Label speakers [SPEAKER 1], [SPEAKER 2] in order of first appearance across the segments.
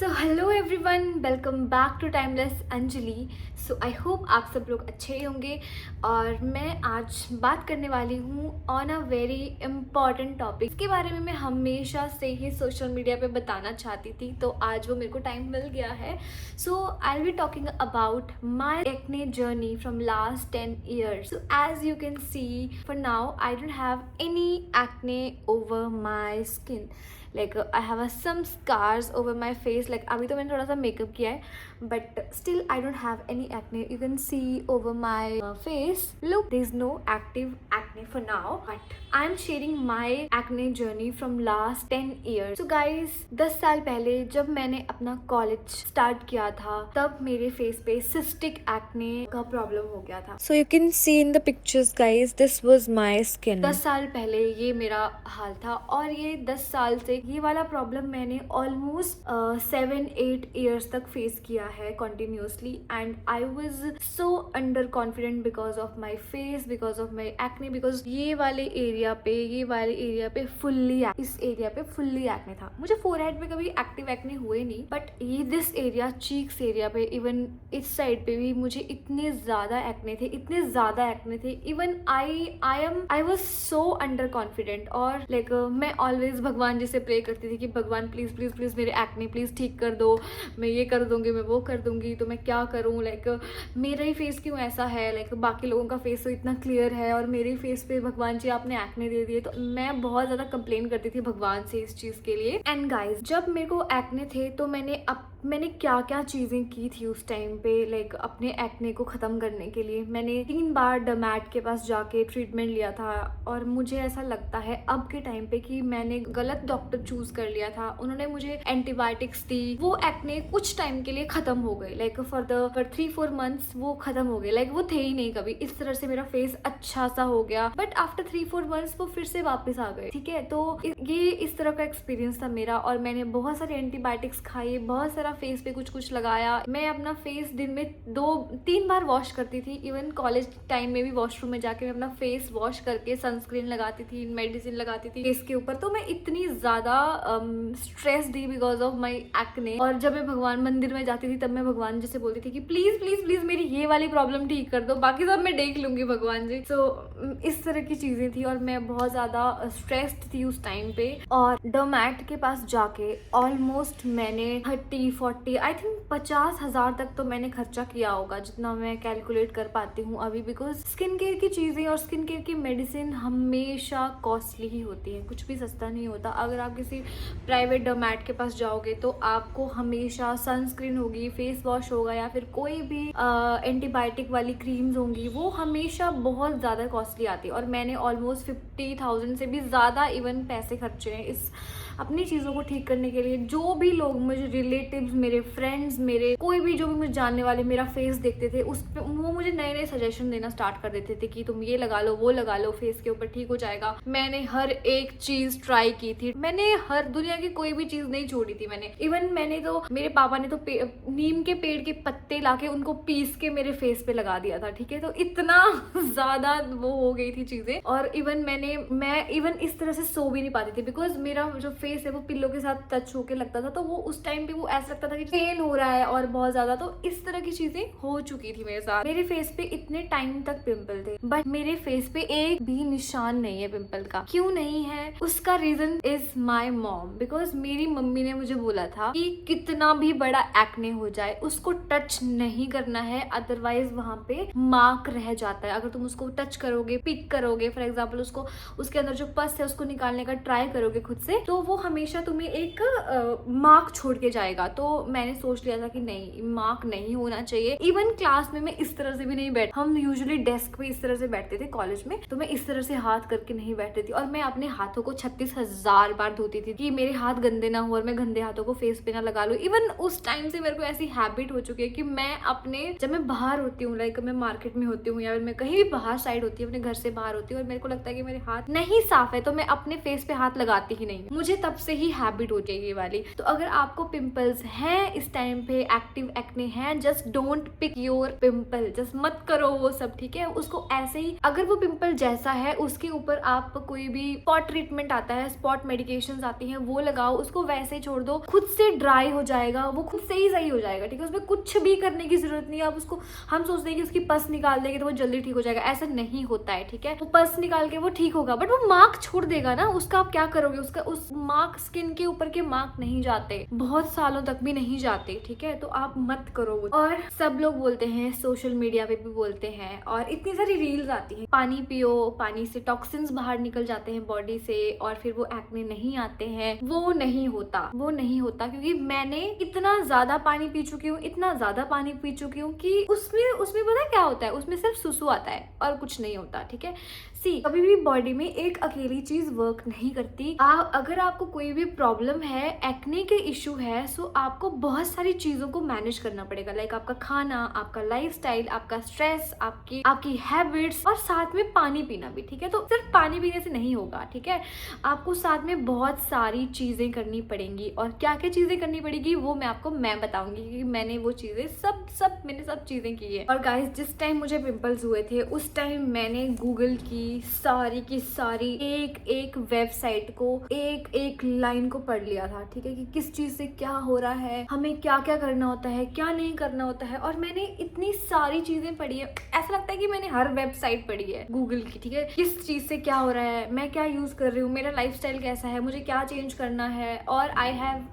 [SPEAKER 1] So hello everyone, welcome back to timeless Anjali. So I hope आप सब लोग अच्छे ही होंगे और मैं आज बात करने वाली हूँ on a very important topic. इसके बारे में मैं हमेशा से ही सोशल मीडिया पे बताना चाहती थी, तो आज वो मेरे को टाइम मिल गया है। So I will be talking about my acne journey from last 10 years. So as you can see, for now I don't have any acne over my skin. Like I have some scars over my face. Like अभी तो मैंने थोड़ा सा makeup किया है, but still I don't have any acne. You can see over my face. Look, there is no active acne for now, but I am sharing my acne journey from last 10 years. So guys, 10 साल पहले जब मैंने अपना college start किया था, तब मेरे face पे सिस्टिक एक्ने का प्रॉब्लम हो गया था. So you can see in the pictures guys, this was my skin. 10 साल पहले ये मेरा हाल था और ये 10 साल से ये वाला प्रॉब्लम मैंने ऑलमोस्ट 7-8 ईयर्स तक फेस किया है continuously. And I was so under confident because of my face, because of my acne, because ये वाले एरिया पे फुल्ली, इस एरिया पे फुल्ली एक्ने था. मुझे फोरहेड पे कभी एक्टिव एक्ने हुए नहीं, बट ये दिस एरिया, चीक्स एरिया पे, इवन इस साइड पे भी मुझे इतने ज्यादा एक्ने थे. Even I was so under confident. और लाइक मैं ऑलवेज भगवान जी से प्रे करती थी कि भगवान प्लीज प्लीज प्लीज मेरे एक्ने प्लीज ठीक कर दो, मैं ये कर दूंगी, मैं वो कर दूंगी, तो मैं क्या करूं. लाइक मेरा ही फेस क्यों ऐसा है, लाइक बाकी लोगों का फेस तो इतना क्लियर है और मेरे फेस पे भगवान जी आपने एक्ने दे दिए. तो मैं बहुत ज्यादा कंप्लेन करती थी भगवान से इस चीज के लिए. एंड गाइज, जब मेरे को एक्ने थे तो मैंने क्या क्या चीजें की थी उस टाइम पे. लाइक अपने एक्ने को खत्म करने के लिए मैंने 3 बार डर्मैट के पास जाके ट्रीटमेंट लिया था. और मुझे ऐसा लगता है अब के टाइम पे कि मैंने गलत डॉक्टर चूज कर लिया था. उन्होंने मुझे एंटीबायोटिक्स दी, वो एक्ने कुछ टाइम के लिए खत्म हो गए. लाइक फॉर 3-4 मंथ्स वो खत्म हो गए. लाइक वो थे ही नहीं कभी. इस तरह से मेरा फेस अच्छा सा हो गया, बट आफ्टर 3-4 मंथ्स वो फिर से वापस आ गए. ठीक है, तो ये इस तरह का एक्सपीरियंस था मेरा. और मैंने बहुत सारे एंटीबायोटिक्स खाई, बहुत सारा फेस पे कुछ लगाया. मैं अपना फेस दिन में 2-3 बार वॉश करती थी. इवन कॉलेज टाइम में भी वॉशरूम में जाके मैं अपना फेस वॉश करके सनस्क्रीन लगाती थी, मेडिसिन लगाती थी फेस के ऊपर. तो मैं इतनी ज्यादा stress the because of my acne. और जब मैं भगवान मंदिर में जाती थी तब मैं भगवान जी से बोलती थी कि प्लीज प्लीज प्लीज मेरी ये वाली प्रॉब्लम ठीक कर दो, बाकी सब मैं देख लूंगी भगवान जी. सो इस तरह की चीजें थी और मैं बहुत ज्यादा स्ट्रेस्ड थी उस टाइम पे. और डर्मैट के पास जाके ऑलमोस्ट मैंने 30-40 आई थिंक 50,000 तक तो मैंने खर्चा किया होगा, जितना मैं कैलकुलेट कर पाती हूँ अभी. बिकॉज स्किन केयर की चीजें और स्किन केयर की मेडिसिन हमेशा कॉस्टली ही होती है, कुछ भी सस्ता नहीं होता. अगर आप किसी प्राइवेट डर्मैट के पास जाओगे तो आपको हमेशा सनस्क्रीन होगी, फेस वॉश होगा, या फिर कोई भी एंटीबायोटिक वाली क्रीम्स होंगी, वो हमेशा बहुत ज़्यादा कॉस्टली आती है. और मैंने ऑलमोस्ट 50,000 से भी ज़्यादा इवन पैसे खर्चे हैं इस अपनी चीज़ों को ठीक करने के लिए. जो भी लोग मुझे, रिलेटिव्स, मेरे फ्रेंड्स, मेरे कोई भी जो भी मुझे जानने वाले मेरा फेस देखते थे, उस पे वो मुझे नए नए सजेशन देना स्टार्ट कर देते थे कि तुम ये लगा लो, वो लगा लो, फेस के ऊपर ठीक हो जाएगा. मैंने हर एक चीज ट्राई की थी. मैंने हर दुनिया की कोई भी चीज नहीं छोड़ी थी. मैंने तो, मेरे पापा ने तो नीम के पेड़ के पत्ते लाके उनको पीस के मेरे फेस पे लगा दिया था. ठीक है, तो इतना ज्यादा वो हो गई थी चीजें. और इवन मैं इवन इस तरह से सो भी नहीं पाती थी बिकॉज मेरा जो फेस है वो पिल्लो के साथ टच होके लगता था. तो वो उस टाइम पे वो ऐसा लगता था कि पेन हो रहा है और बहुत ज्यादा. तो इस तरह की चीजें हो चुकी थी मेरे साथ. मेरे फेस पे इतने टाइम तक पिंपल थे, बट मेरे फेस पे एक भी निशान नहीं है पिंपल का. क्यों नहीं है, उसका reason is my mom. Because मेरी मम्मी ने मुझे बोला था कि कितना भी बड़ा एक्ने हो जाए उसको टच नहीं करना है, अदरवाइज वहां पे मार्क रह जाता है. अगर तुम उसको टच करोगे, पिक करोगे, फॉर एग्जाम्पल उसके अंदर जो पस है उसको निकालने का ट्राई करोगे खुद से, तो वो हमेशा तुम्हें एक मार्क छोड़ के जाएगा. तो मैंने सोच लिया था कि नहीं, मार्क नहीं होना चाहिए. इवन क्लास में मैं इस तरह से भी नहीं बैठ, हम यूजुअली डेस्क पे इस तरह से बैठते थे कॉलेज में, तो मैं इस तरह से हाथ करके नहीं बैठती थी. और मैं अपने हाथों को 36,000 बार धोती थी कि मेरे हाथ गंदे ना हो और मैं गंदे हाथों को फेस पे ना लगा लूं. इवन उस टाइम से मेरे को ऐसी हैबिट हो चुकी है कि मैं जब मैं बाहर होती हूँ, लाइक मैं मार्केट में होती हूँ या फिर मैं कहीं भी बाहर साइड होती हूँ, अपने घर से बाहर होती हूँ, और मेरे को लगता है कि मेरे हाथ नहीं साफ है, तो मैं अपने फेस पे हाथ लगाती ही नहीं. मुझे तब से ही हैबिट हो जाएगी ये वाली. तो अगर आपको पिंपल्स हैं इस टाइम पे, एक्टिव एक्ने हैं, just don't pick your pimple, just मत करो वो सब. ठीक है, उसको ऐसे ही, अगर वो पिंपल जैसा है उसके ऊपर आप कोई भी स्पॉट ट्रीटमेंट आता है, स्पॉट मेडिकेशन फाउंडेशन आती हैं वो लगाओ, उसको वैसे छोड़ दो, खुद से ड्राई हो जाएगा, वो खुद से ही सही हो जाएगा, ठीक है। उसमें कुछ भी करने की जरूरत नहीं है। आप उसको, हम सोचते हैं कि उसकी पस निकाल देंगे तो वो जल्दी ठीक हो जाएगा, ऐसा नहीं होता है, ठीक है। वो पस निकाल के वो ठीक होगा, बट वो मार्क छोड़ देगा ना, उसका आप क्या करोगे? उसका उस मार्क, स्किन के ऊपर के मार्क नहीं जाते, बहुत सालों तक भी नहीं जाते, ठीक है। तो आप मत करो। और सब लोग बोलते हैं, सोशल मीडिया पे भी बोलते हैं, और इतनी सारी रील्स आती हैं, पानी पियो, पानी से टॉक्सिन्स बाहर निकल जाते हैं बॉडी से और फिर वो एक्ने नहीं आते हैं। वो नहीं होता, वो नहीं होता, क्योंकि मैंने इतना ज्यादा पानी पी चुकी हूँ, इतना ज्यादा पानी पी चुकी हूँ कि उसमें पता क्या होता है, उसमें सिर्फ सुसु आता है और कुछ नहीं होता, ठीक है। कभी भी बॉडी में एक अकेली चीज वर्क नहीं करती। अगर आपको कोई भी प्रॉब्लम है, एक्ने के इशू है, सो आपको बहुत सारी चीजों को मैनेज करना पड़ेगा, लाइक आपका खाना, आपका लाइफस्टाइल, आपका स्ट्रेस, आपकी हैबिट्स, और साथ में पानी पीना भी, ठीक है। तो सिर्फ पानी पीने से नहीं होगा, ठीक है, आपको साथ में बहुत सारी चीजें करनी पड़ेंगी। और क्या क्या चीजें करनी पड़ेगी वो मैं बताऊंगी, क्योंकि मैंने वो चीजें मैंने सब चीजें की है। और गाइस, जिस टाइम मुझे पिंपल्स हुए थे उस टाइम मैंने गूगल की सारी एक वेबसाइट को, एक लाइन को पढ़ लिया था, ठीक है, कि किस चीज से क्या हो रहा है, हमें क्या क्या करना होता है, क्या नहीं करना होता है। और मैंने इतनी सारी चीजें पढ़ी है, ऐसा लगता है कि मैंने हर वेबसाइट पढ़ी है गूगल की, ठीक है, किस चीज से क्या हो रहा है, मैं क्या यूज कर रही हूँ, मेरा लाइफस्टाइल कैसा है, मुझे क्या चेंज करना है। और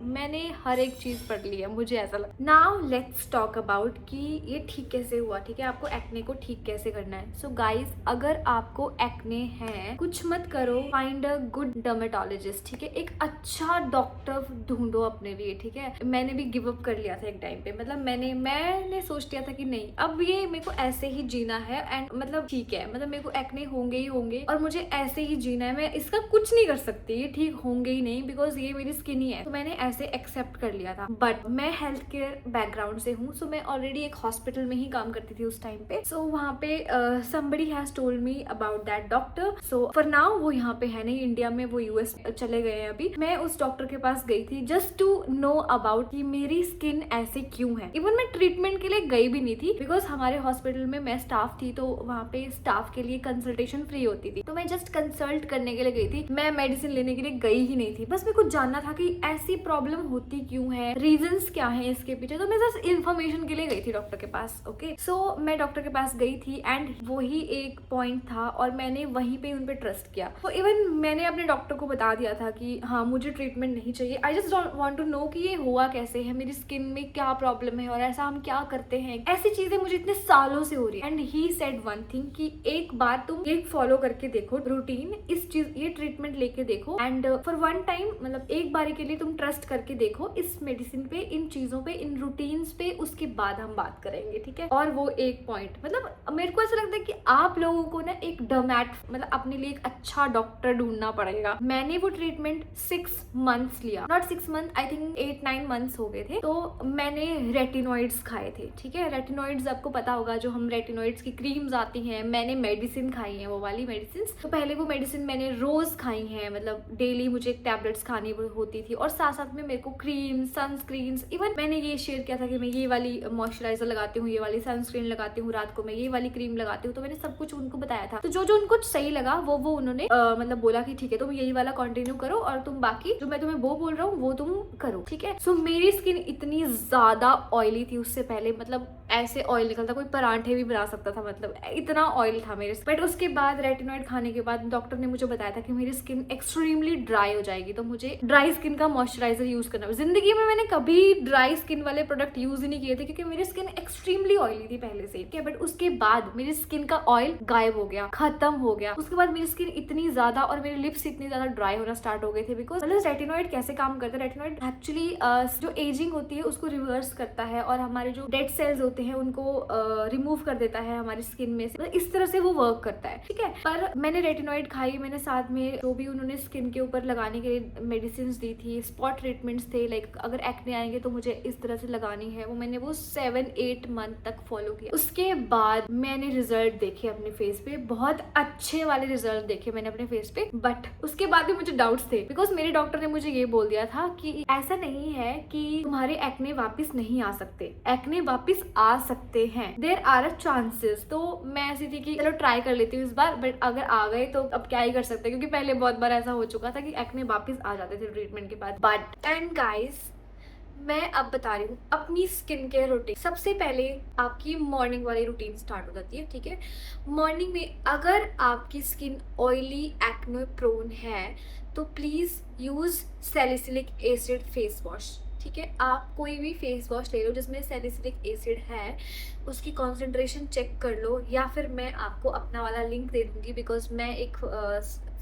[SPEAKER 1] मैंने हर एक चीज पढ़ ली है, मुझे ऐसा लगता। नाउ लेट्स टॉक अबाउट कि ये ठीक कैसे हुआ, ठीक है, आपको एक्ने को ठीक कैसे करना है। सो गाइज, अगर आपको एक्ने है, कुछ मत करो, फाइंड अ गुड डर्मेटोलॉजिस्ट, ठीक है, एक अच्छा डॉक्टर ढूंढो अपने लिए, ठीक है। मैंने भी गिव अप कर लिया था एक टाइम पे, मतलब मैंने सोच लिया था कि नहीं, अब ये मेरे को ऐसे ही जीना है, एंड मतलब ठीक है, मतलब मेरे को एक्ने होंगे ही होंगे और मुझे ऐसे ही जीना है, मैं इसका कुछ नहीं कर सकती, ये ठीक होंगे ही नहीं, बिकॉज ये मेरी स्किन ही है। तो मैंने ऐसे एक्सेप्ट कर लिया था। बट मैं हेल्थ केयर बैकग्राउंड से हूँ, सो मैं ऑलरेडी एक हॉस्पिटल में ही काम करती थी उस टाइम पे। सो वहाँ पे somebody has told me about that doctor. So for now वो यहाँ पे है नहीं इंडिया में, वो यूएस चले गए हैं अभी। मैं उस डॉक्टर के पास गई थी जस्ट टू नो अबाउट कि मेरी स्किन ऐसे क्यों है। इवन मैं ट्रीटमेंट के लिए गई भी नहीं थी, बिकॉज हमारे हॉस्पिटल में मैं स्टाफ थी, तो वहाँ पे स्टाफ के लिए कंसल्टेशन फ्री होती थी, तो मैं जस्ट कंसल्ट करने के लिए गई थी, मैं मेडिसिन लेने के लिए गई ही नहीं थी। बस मेरे को जानना था कि ऐसी प्रॉब्लम होती क्यों है, रीजंस क्या है इसके पीछे, तो मैं जस्ट इन्फॉर्मेशन के लिए गई थी डॉक्टर के पास। ओके, सो मैं डॉक्टर के पास गई थी एंड वही एक पॉइंट था और मैंने वहीं पे उन पे ट्रस्ट किया। तो इवन मैंने अपने डॉक्टर को बता दिया था कि हाँ, मुझे ट्रीटमेंट नहीं चाहिए, I just want to know कि ये हुआ कैसे है, मेरी स्किन में क्या प्रॉब्लम है और ऐसा हम क्या करते हैं। ऐसी चीजें मुझे इतने सालों से हो रही है। And he said one thing कि एक बार तुम एक फॉलो करके देखो रूटीन, इस चीज, ये ट्रीटमेंट लेके देखो, एंड फॉर वन टाइम, मतलब एक बारी के लिए तुम ट्रस्ट करके देखो इस मेडिसिन पे, इन चीजों पे, इन रूटीन्स पे, उसके बाद हम बात करेंगे, ठीक है। और वो एक पॉइंट, मतलब मेरे को ऐसा लगता है कि आप लोगों को ना एक मतलब अपने लिए एक अच्छा डॉक्टर ढूंढना पड़ेगा। मैंने वो ट्रीटमेंट 6 मंथ्स लिया, not 6 month, I think 8-9 months हो गए थे। तो मैंने रेटिनॉइड्स खाए थे, ठीक है। रेटिनॉइड्स आपको पता होगा, जो हम रेटिनॉइड्स की क्रीम्स आती हैं, मैंने मेडिसिन खाई है, वो वाली मेडिसिन। तो पहले वो मेडिसिन मैंने रोज खाई है, मतलब डेली मुझे टैबलेट्स खानी होती थी, और साथ साथ में मेरे को क्रीम, सनस्क्रीन, इवन मैंने ये शेयर किया था कि मैं ये वाली मॉइस्चराइजर लगाती हूँ, ये वाली सनस्क्रीन लगाती हूँ, रात को मैं ये वाली क्रीम लगाती हूँ। तो मैंने सब कुछ उनको बताया था। तो जो उनको सही लगा वो उन्होंने मतलब बोला कि ठीक है, तुम यही वाला कंटिन्यू करो और तुम बाकी जो मैं तुम्हें वो बोल रहा हूँ वो तुम करो, ठीक है। सो मेरी स्किन इतनी ज्यादा ऑयली थी उससे पहले, मतलब ऐसे ऑयल निकलता, कोई परांठे भी बना सकता था, मतलब इतना ऑयल था मेरे। बट उसके बाद रेटिनॉइड खाने के बाद डॉक्टर ने मुझे बताया था कि मेरी स्किन एक्सट्रीमली ड्राई हो जाएगी, तो मुझे ड्राई स्किन का मॉइस्चराइजर यूज करना। जिंदगी में मैंने कभी ड्राई स्किन वाले प्रोडक्ट यूज ही नहीं किए थे, क्योंकि मेरी स्किन एक्सट्रीमली ऑयली थी पहले से, ठीक है। बट उसके बाद मेरी स्किन का ऑयल गायब हो गया, खत्म हो गया। उसके बाद मेरी स्किन इतनी ज्यादा और मेरे लिप्स इतनी ज्यादा ड्राई होना स्टार्ट हो गए थे, बिकॉज मतलब रेटिनॉइड कैसे काम करता है, रेटिनॉइड एक्चुअली जो एजिंग होती है उसको रिवर्स करता है और हमारे जो डेड सेल्स होते हैं उनको रिमूव कर देता है हमारी स्किन में से, मतलब इस तरह से वो वर्क करता है, ठीक है। पर मैंने रेटिनॉइड खाई, मैंने साथ में जो भी उन्होंने स्किन के ऊपर लगाने के लिए मेडिसिन दी थी, स्पॉट ट्रीटमेंट्स थे, लाइक अगर एक्ने आएंगे तो मुझे इस तरह से लगानी है, वो मैंने वो 7-8 मंथ तक फॉलो किया। उसके बाद मैंने रिजल्ट देखे अपने फेस पे, बहुत अच्छे वाले रिजल्ट देखे मैंने अपने फेस पे। बट उसके बाद भी मुझे डाउट्स थे, बिकॉज मेरे डॉक्टर ने मुझे ये बोल दिया था कि ऐसा नहीं है कि तुम्हारे एक्ने एक्ने वापस नहीं आ सकते, एक्ने वापस आ सकते हैं, देयर आर अ चांसेस। तो मैं ऐसी थी कि चलो ट्राई कर लेती हूँ इस बार, बट अगर आ गए तो अब क्या ही कर सकते हैं, क्योंकि पहले बहुत बार ऐसा हो चुका था कि एक्ने वापस आ जाते थे ट्रीटमेंट के बाद। बट एंड गाइस, मैं अब बता रही हूँ अपनी स्किन केयर रूटीन। सबसे पहले आपकी मॉर्निंग वाली रूटीन स्टार्ट हो जाती है, ठीक है। मॉर्निंग में अगर आपकी स्किन ऑयली एक्ने प्रोन है तो please use salicylic acid face wash, ठीक है। आप कोई भी फेस वॉश ले लो जिसमें सैलिसिलिक एसिड है, उसकी कॉन्सेंट्रेशन चेक कर लो, या फिर मैं आपको अपना वाला लिंक दे दूँगी, बिकॉज मैं एक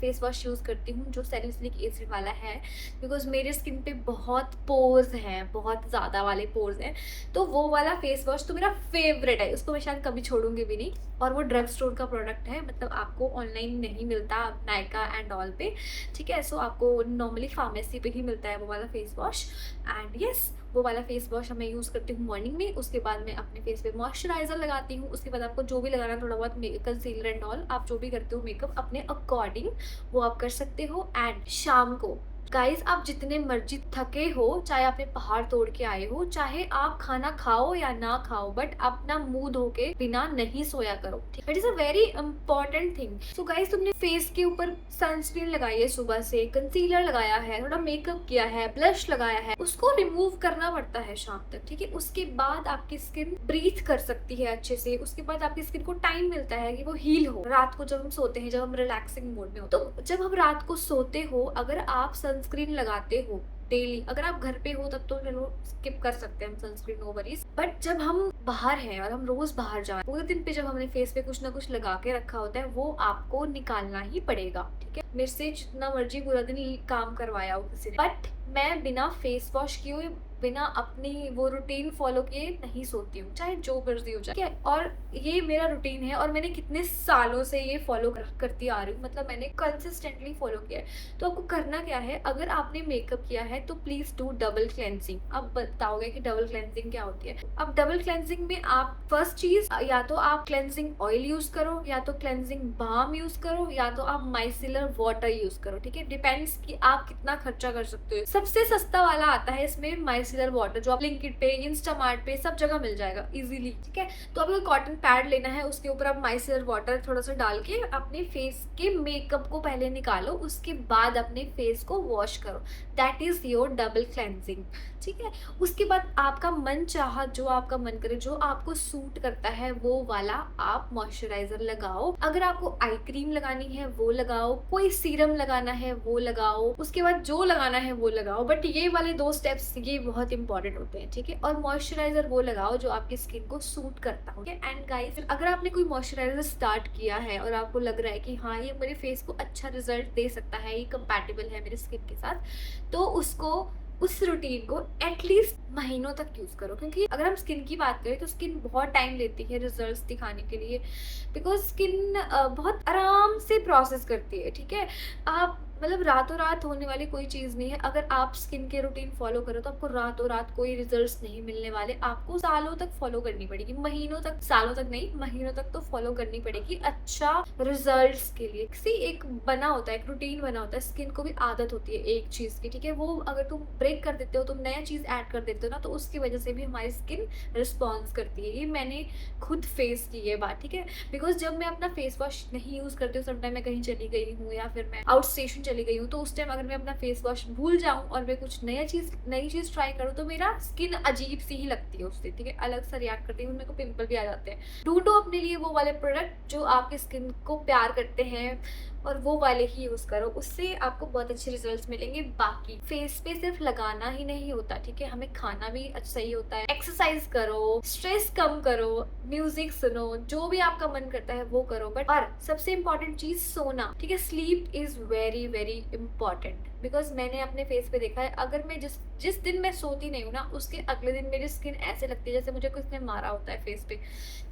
[SPEAKER 1] फेस वॉश यूज़ करती हूँ जो सैलिसिलिक एसिड वाला है, बिकॉज मेरे स्किन पे बहुत पोर्स हैं, बहुत ज़्यादा वाले पोर्स हैं। तो वो वाला फेस वॉश तो मेरा फेवरेट है, उसको मैं शायद कभी छोड़ूंगी भी नहीं। और वो ड्रग स्टोर का प्रोडक्ट है, मतलब आपको ऑनलाइन नहीं मिलता नायका एंड ऑल पे, ठीक है। सो आपको नॉर्मली फार्मेसी पे ही मिलता है वो वाला फेस वॉश। एंड यस, वो वाला फेस वॉश मैं यूज़ करती हूँ मॉर्निंग में। उसके बाद मैं अपने फेस पे मॉइस्चराइजर लगाती हूँ। उसके बाद आपको जो भी लगाना, थोड़ा बहुत कंसीलर एंड ऑल, आप जो भी करते हो मेकअप अपने अकॉर्डिंग वो आप कर सकते हो। एंड शाम को गाइज, आप जितने मर्जी थके हो, चाहे आपने पहाड़ तोड़ के आए हो, चाहे आप खाना खाओ या ना खाओ, बट अपना मुंह धो के बिना नहीं सोया करो, ठीक है। It is a very important thing. So guys, तुमने फेस के ऊपर सनस्क्रीन लगाई है, सुबह से कंसीलर लगाया है, थोड़ा मेकअप किया है, ब्लश लगाया है, उसको रिमूव करना पड़ता है शाम तक, ठीक है। उसके बाद आपकी स्किन ब्रीथ कर सकती है अच्छे से। उसके बाद आपकी स्किन को टाइम मिलता है कि वो हील हो। रात को जब हम सोते हैं, जब हम रिलैक्सिंग मोड में हो, तो जब हम रात को सोते हो, अगर आप सनस्क्रीन लगाते हो डेली, अगर आप घर पे हो तब तो चलो स्किप कर सकते हैं हम सनस्क्रीन, नो वरीज। बट जब हम बाहर हैं और हम रोज बाहर जा रहे हैं, पूरे दिन पे जब हमने फेस पे कुछ ना कुछ लगा के रखा होता है, वो आपको निकालना ही पड़ेगा, ठीक है। मेरे से जितना मर्जी पूरा दिन काम करवाया हो किसी ने, बट मैं बिना फेस वॉश किए हुए, बिना अपनी वो रूटीन फॉलो किए नहीं सोती हूँ, चाहे जो मर्जी हो जाए, ठीक है। और ये मेरा रूटीन है और मैंने कितने सालों से ये फॉलो करती आ रही हूँ, मतलब मैंने कंसिस्टेंटली फॉलो किया है। तो आपको करना क्या है, अगर आपने मेकअप किया है तो प्लीज डू डबल क्लेंजिंग। अब बताओगे कि डबल क्लेंजिंग क्या होती है। अब डबल क्लेंजिंग में आप फर्स्ट चीज, या तो आप क्लेंजिंग ऑयल यूज करो, या तो क्लेंजिंग बाम यूज करो, या तो आप माइसिलर वाटर यूज करो, ठीक है। डिपेंड्स कि आप कितना खर्चा कर सकते हो। सबसे सस्ता वाला आता है इसमें माइसिलर वाटर, जो आप ब्लिंकिट पे, इंस्टामार्ट पे सब जगह मिल जाएगा इजीली, ठीक है। तो आपको कॉटन पैड लेना है, उसके ऊपर आप माइसिलर वाटर थोड़ा सा डाल के अपने फेस के मेकअप को पहले निकालो, उसके बाद अपने फेस को वॉश करो। That is your double cleansing, ठीक है। उसके बाद आपका मन चाहा, जो आपका मन करे, जो आपको सूट करता है वो वाला आप मॉइस्चराइजर लगाओ। अगर आपको आई क्रीम लगानी है वो लगाओ, कोई सीरम लगाना है वो लगाओ, उसके बाद जो लगाना है वो लगाओ। बट ये वाले 2 स्टेप्स ये बहुत इंपॉर्टेंट होते हैं, ठीक है। और मॉइस्चराइजर वो लगाओ जो आपकी स्किन को सूट करता हो। एंड गाइस, अगर आपने कोई मॉइस्चराइजर स्टार्ट किया है और आपको लग रहा है कि हाँ ये मेरे फेस को अच्छा रिजल्ट दे सकता है, ये कंपैटिबल है मेरे स्किन के साथ, तो उस रूटीन को एटलीस्ट महीनों तक यूज करो। क्योंकि अगर हम स्किन की बात करें तो स्किन बहुत टाइम लेती है रिजल्ट्स दिखाने के लिए, बिकॉज स्किन बहुत आराम से प्रोसेस करती है, ठीक है। आप मतलब रातों रात होने वाली कोई चीज़ नहीं है। अगर आप स्किन के रूटीन फॉलो करो तो आपको रातों रात कोई रिजल्ट्स नहीं मिलने वाले, आपको सालों तक फॉलो करनी पड़ेगी, महीनों तक, सालों तक नहीं, महीनों तक तो फॉलो करनी पड़ेगी अच्छा रिजल्ट्स के लिए। किसी एक बना होता है, एक रूटीन बना होता है, स्किन को भी आदत होती है एक चीज़ की, ठीक है। वो अगर तुम ब्रेक कर देते हो, तुम नया चीज़ ऐड कर देते हो ना, तो उसकी वजह से भी हमारी स्किन रिस्पॉन्स करती है। ये मैंने खुद फेस की है बात, ठीक है। बिकॉज जब मैं अपना फेस वॉश नहीं यूज़ करती हूँ, समटाइम मैं कहीं चली गई हूँ या फिर मैं आउट स्टेशन चली गई हूँ, तो उस टाइम अगर मैं अपना फेस वॉश भूल जाऊँ और मैं कुछ नई चीज़ ट्राई करूँ, तो मेरा स्किन अजीब सी ही लगती है उससे, ठीक है। अलग सा रिएक्ट करती है, मेरे को पिंपल भी आ जाते हैं। ढूंढो अपने लिए वो वाले प्रोडक्ट जो आपकी स्किन को प्यार करते हैं और वो वाले ही यूज़ करो, उससे आपको बहुत अच्छे रिजल्ट्स मिलेंगे। बाकी फेस पे सिर्फ लगाना ही नहीं होता, ठीक है, हमें खाना भी अच्छा ही होता है। एक्सरसाइज करो, स्ट्रेस कम करो, म्यूजिक सुनो, जो भी आपका मन करता है वो करो। बट और सबसे इम्पोर्टेंट चीज सोना, ठीक है। Sleep is very very important, because मैंने अपने फेस पे देखा है, अगर मैं जिस दिन मैं सोती नहीं हूँ ना, उसके अगले दिन मेरी स्किन ऐसे लगती है जैसे मुझे किसने मारा होता है फेस पे,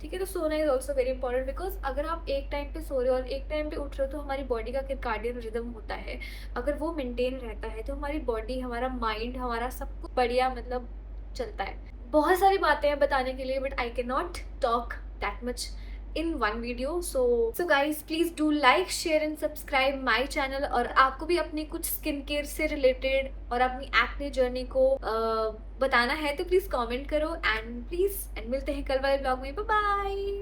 [SPEAKER 1] ठीक है। तो सोना is also very important, because अगर आप एक टाइम पे सो रहे हो और एक टाइम पे उठ रहे हो, तो हमारी बॉडी का सर्काडियन रिदम होता है, अगर वो मेंटेन रहता है तो हमारी बॉडी, हमारा माइंड, हमारा सब कुछ बढ़िया मतलब चलता है। बहुत सारी बातें हैं बताने के लिए, but I can not talk that much in one video. So guys, please do like, share and subscribe my channel. और आपको भी अपनी कुछ स्किन केयर से रिलेटेड और अपनी एक्ने जर्नी को बताना है तो प्लीज कमेंट करो एंड मिलते हैं कल वाले ब्लॉग में. Bye bye.